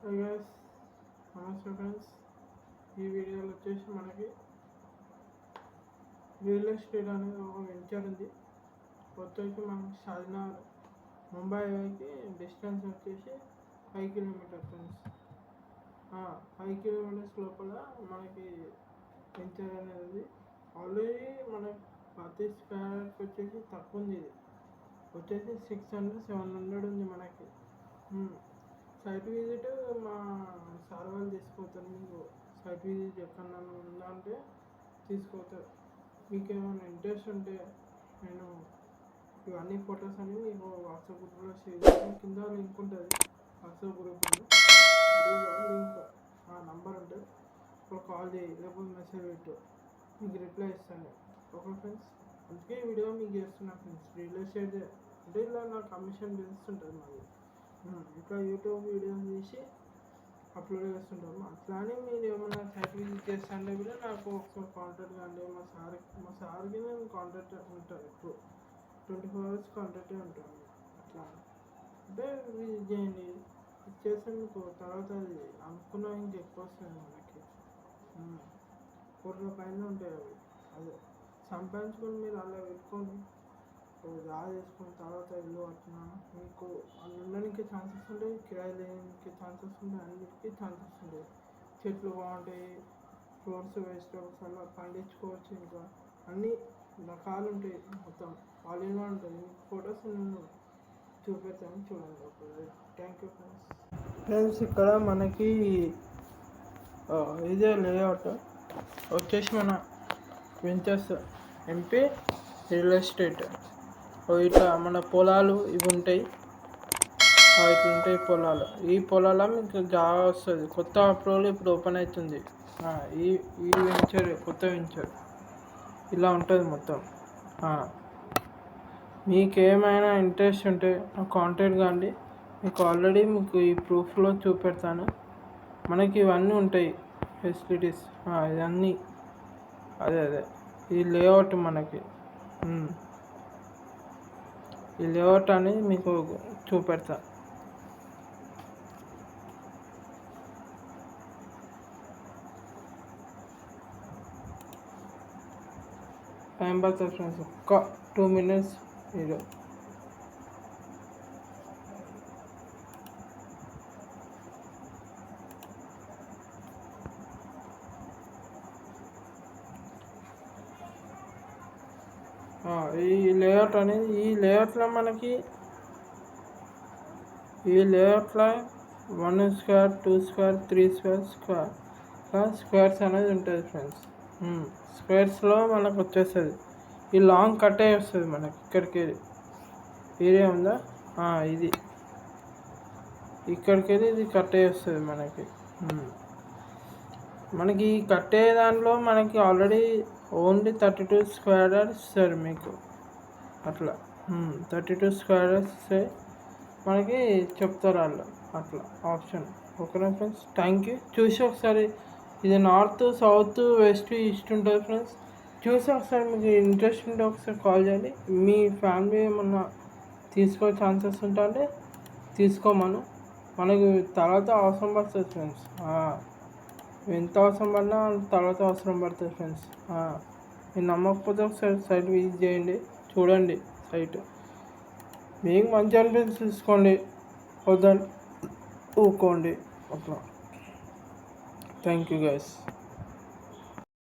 Hi guys, నమస్తే friends. ఈ వీడియోలో వచ్చేసి మనకి రియల్ ఎస్టేట్ అనేది ఒక వెంచర్ ఉంది. వచ్చేసి మనకి షాద్నగర్ ముంబైకి డిస్టెన్స్ వచ్చేసి 5 కిలోమీటర్స్ ఫ్రెండ్స్. 5 కిలోమీటర్స్ లోపల మనకి వెంచర్ అనేది ఆల్రెడీ మనకి ప్రతి స్క్వేర్కి వచ్చేసి తక్కువ ఉంది. ఇది వచ్చేసి 600-700 ఉంది మనకి. సైట్ విజిట్ మా సార్ వాళ్ళు తీసుకుపోతారు. మీకు సైట్ విజిట్ ఎక్కడన్నా ఉందా అంటే తీసుకుపోతారు. మీకు ఏమైనా ఇంట్రెస్ట్ ఉంటే నేను ఇవన్నీ ఫొటోస్ అన్ని మీకు వాట్సాప్ గ్రూప్లో షేర్ చేస్తాను. కింద లింక్ ఉంటుంది వాట్సాప్ గ్రూప్లో. లింక్ నంబర్ ఉంటుంది. ఇప్పుడు కాల్ చేయి, లేకపోతే మెసేజ్ పెట్టు, మీకు రిప్లై ఇస్తాను. ఓకే ఫ్రెండ్స్, అందుకే ఈ వీడియో మీకు చేస్తున్నా ఫ్రెండ్స్. రియల్ ఎస్టేట్ అంటే ఇలా నాకు కమిషన్ బేస్ ఉంటుంది మాది. ఇట్లా యూట్యూబ్ వీడియోస్ తీసి అప్లోడ్ చేస్తుంటాము. అట్లానే మీరు ఏమైనా సైట్ విజిట్ చేస్తుంటే కూడా నాకు ఒకసారి కాంటాక్ట్ కండి. మా సార్కి నేను కాంటాక్ట్ ఉంటాను. ఎప్పుడు 24 hours కాంటాక్టే ఉంటాను. అట్లా అంటే విజిట్ చేయండి. ఇచ్చేస్తే మీకు తర్వాత అది అనుకున్న ఇంకా ఎక్కువ వస్తుంది మనకి. 1 కోటి పైన ఉంటాయి అవి. అదే సంపాదించుకొని మీరు అలా పెట్టుకోండి. జాబ్ చేసుకున్న తర్వాత ఇల్లు కట్టినా మీకు వాళ్ళు ఉండడానికి ఛాన్సెస్ ఉంటాయి, కిరాయి లేనికి ఛాన్సెస్ ఉంటాయి, అన్నిటికీ ఛాన్సెస్ ఉంటాయి. చెట్లు బాగుంటాయి, ఫ్రూట్స్ వెజిటబుల్స్ అలా పండించుకోవచ్చు. ఇంకా అన్ని రకాలు ఉంటాయి. మొత్తం ఆల్ ఇన్ వన్ ఉంటుంది. ఫొటోస్ నేను చూపెడతాను, చూడండి. Thank you friends. ఇక్కడ మనకి ఇదే లేఅవుట్ వచ్చేసి మన వెంచర్స్ ఎంపీ రియల్ ఎస్టేట్. ఇట్లా మన పొలాలు ఇవి ఉంటాయి. ఇట్లా ఉంటాయి పొలాలు. ఈ పొలాల్లో మీకు జాగా వస్తుంది. కొత్త అప్రూవల్ ఇప్పుడు ఓపెన్ అవుతుంది. ఈ వెంచర్ కొత్త వెంచర్ ఇలా ఉంటుంది మొత్తం. మీకు ఏమైనా ఇంట్రెస్ట్ ఉంటే నాకు కాంటాక్ట్ కాండి. మీకు ఆల్రెడీ మీకు ఈ ప్రూఫ్లో చూపెడతాను. మనకి ఇవన్నీ ఉంటాయి ఫెసిలిటీస్. ఇవన్నీ అదే ఈ లేఅవుట్ మనకి ఈ లేఅవుట్ అనేది మీకు చూపెడతా. టైం పడుతుంది ఫ్రెండ్స్, ఒక్క 2 minutes. మీరు ఈ లేఅవుట్ అనేది ఈ లేఅవుట్లో మనకి ఈ లేఅవుట్లో 1 square 2 square 3 square స్క్వేర్స్ అనేది ఉంటుంది ఫ్రెండ్స్. స్క్వేర్స్లో మనకు వచ్చేస్తుంది. ఈ లాంగ్ కట్టే వస్తుంది మనకి. ఇక్కడికి ఏరియా ఉందా, ఇది ఇక్కడికి వెళ్ళి ఇది కట్టే వస్తుంది మనకి. మనకి ఈ కట్టే దాంట్లో మనకి ఆల్రెడీ ఓన్లీ 32 square ఇస్తారు మీకు. అట్లా 32 square ఇస్తే మనకి చెప్తారు వాళ్ళు అట్లా ఆప్షన్. ఓకేనా ఫ్రెండ్స్, థ్యాంక్ యూ. చూసి ఒకసారి ఇది నార్త్ సౌత్ వెస్ట్ ఈస్ట్ ఉంటుంది ఫ్రెండ్స్. చూసి ఒకసారి మీకు ఇంట్రెస్ట్ ఉంటే ఒకసారి కాల్ చేయండి. మీ ఫ్యామిలీ ఏమన్నా తీసుకో ఛాన్సెస్ ఉంటే తీసుకోమను. మనకి తర్వాత అవసరం పడుతుంది ఫ్రెండ్స్. ఎంత అవసరం పడినా తర్వాత అవసరం పడుతుంది ఫ్రెండ్స్. మీరు నమ్మకపోతే ఒకసారి సైట్ విజిట్ చేయండి, చూడండి సైట్. మీకు మంచి అనిపించి తీసుకోండి, వద్దని ఊకోండి అట్లా. Thank you guys.